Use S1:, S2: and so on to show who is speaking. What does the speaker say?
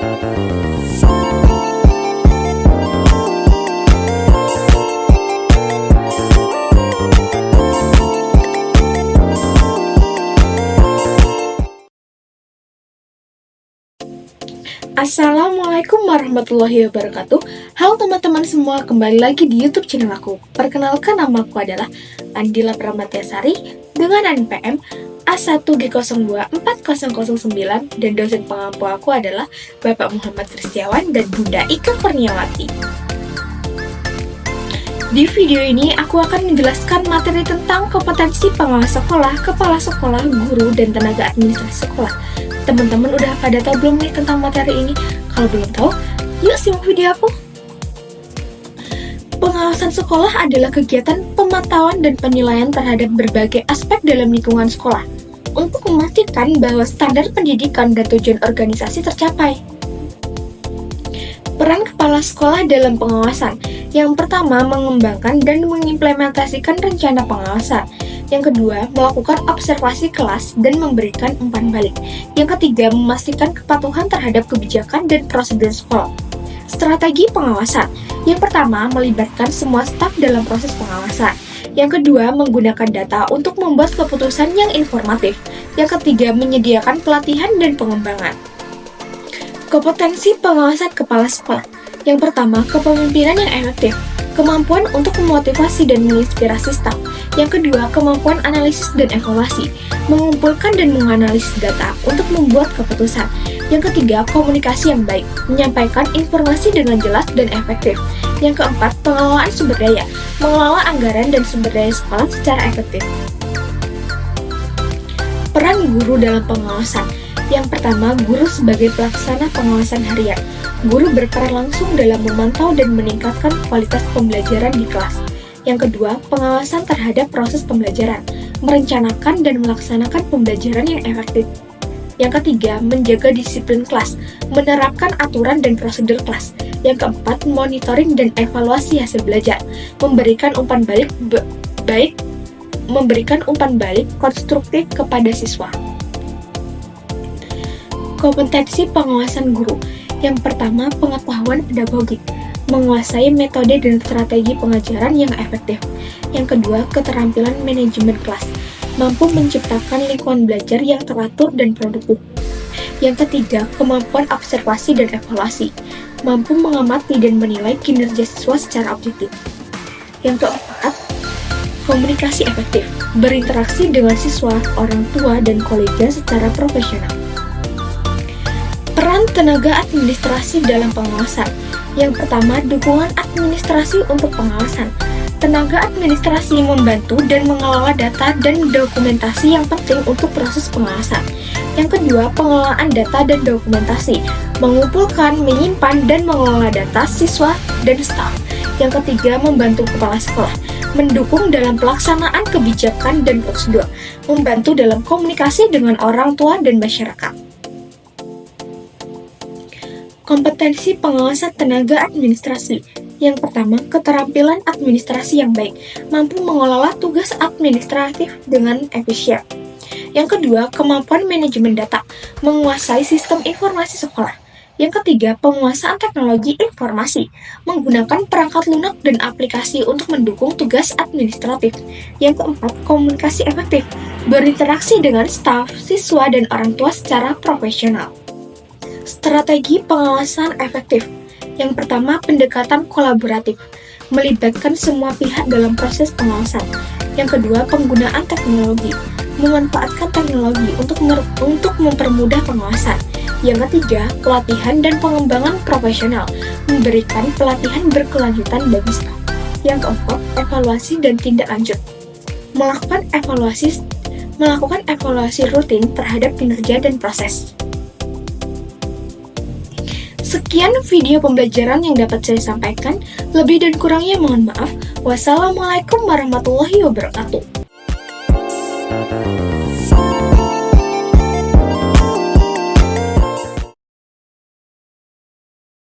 S1: Assalamualaikum warahmatullahi wabarakatuh. Halo teman-teman semua, kembali lagi di YouTube channel aku. Perkenalkan, nama aku adalah Andila Pramatyasari dengan NPM A1G024009 dan dosen pengampu aku adalah Bapak Muhammad Kristiawan dan Bunda Ika Kurniawati. Di video ini aku akan menjelaskan materi tentang kompetensi pengawas sekolah, kepala sekolah, guru, dan tenaga administrasi sekolah. Teman-teman udah pada tahu belum nih tentang materi ini? Kalau belum tahu, yuk simak video aku. Pengawasan sekolah adalah kegiatan pemantauan dan penilaian terhadap berbagai aspek dalam lingkungan sekolah untuk memastikan bahwa standar pendidikan dan tujuan organisasi tercapai. Peran kepala sekolah dalam pengawasan. Yang pertama, mengembangkan dan mengimplementasikan rencana pengawasan. Yang kedua, melakukan observasi kelas dan memberikan umpan balik. Yang ketiga, memastikan kepatuhan terhadap kebijakan dan prosedur sekolah. Strategi pengawasan. Yang pertama, melibatkan semua staf dalam proses pengawasan. Yang kedua, menggunakan data untuk membuat keputusan yang informatif. Yang ketiga, menyediakan pelatihan dan pengembangan. Kompetensi pengawasan kepala sekolah. Yang pertama, kepemimpinan yang efektif. Kemampuan untuk memotivasi dan menginspirasi staf. Yang kedua, kemampuan analisis dan evaluasi, mengumpulkan dan menganalisis data untuk membuat keputusan. Yang ketiga, komunikasi yang baik, menyampaikan informasi dengan jelas dan efektif. Yang keempat, pengelolaan sumber daya, mengelola anggaran dan sumber daya sekolah secara efektif. Peran guru dalam pengawasan. Yang pertama, guru sebagai pelaksana pengawasan harian. Guru berperan langsung dalam memantau dan meningkatkan kualitas pembelajaran di kelas. Yang kedua, pengawasan terhadap proses pembelajaran, merencanakan dan melaksanakan pembelajaran yang efektif. Yang ketiga, menjaga disiplin kelas, menerapkan aturan dan prosedur kelas. Yang keempat, monitoring dan evaluasi hasil belajar, memberikan umpan balik konstruktif kepada siswa. Kompetensi pengawasan guru. Yang pertama, pengetahuan pedagogik, menguasai metode dan strategi pengajaran yang efektif. Yang kedua, keterampilan manajemen kelas, mampu menciptakan lingkungan belajar yang teratur dan produktif. Yang ketiga, kemampuan observasi dan evaluasi, mampu mengamati dan menilai kinerja siswa secara objektif. Yang keempat, komunikasi efektif, berinteraksi dengan siswa, orang tua, dan kolega secara profesional. Peran tenaga administrasi dalam pengawasan. Yang pertama, dukungan administrasi untuk pengawasan. Tenaga administrasi membantu dan mengelola data dan dokumentasi yang penting untuk proses pengawasan. Yang kedua, pengelolaan data dan dokumentasi, mengumpulkan, menyimpan, dan mengelola data siswa dan staf. Yang ketiga, membantu kepala sekolah, mendukung dalam pelaksanaan kebijakan dan prosedur, membantu dalam komunikasi dengan orang tua dan masyarakat. Kompetensi pengawasan tenaga administrasi. Yang pertama, keterampilan administrasi yang baik, mampu mengelola tugas administratif dengan efisien. Yang kedua, kemampuan manajemen data, menguasai sistem informasi sekolah. Yang ketiga, penguasaan teknologi informasi, menggunakan perangkat lunak dan aplikasi untuk mendukung tugas administratif. Yang keempat, komunikasi efektif, berinteraksi dengan staf, siswa, dan orang tua secara profesional. Strategi pengawasan efektif. Yang pertama, pendekatan kolaboratif, melibatkan semua pihak dalam proses pengawasan. Yang kedua, penggunaan teknologi, memanfaatkan teknologi untuk mempermudah pengawasan. Yang ketiga, pelatihan dan pengembangan profesional, memberikan pelatihan berkelanjutan bagi staf. Yang keempat, evaluasi dan tindak lanjut, melakukan evaluasi rutin terhadap kinerja dan proses. Sekian video pembelajaran yang dapat saya sampaikan. Lebih dan kurangnya mohon maaf. Wassalamualaikum warahmatullahi wabarakatuh.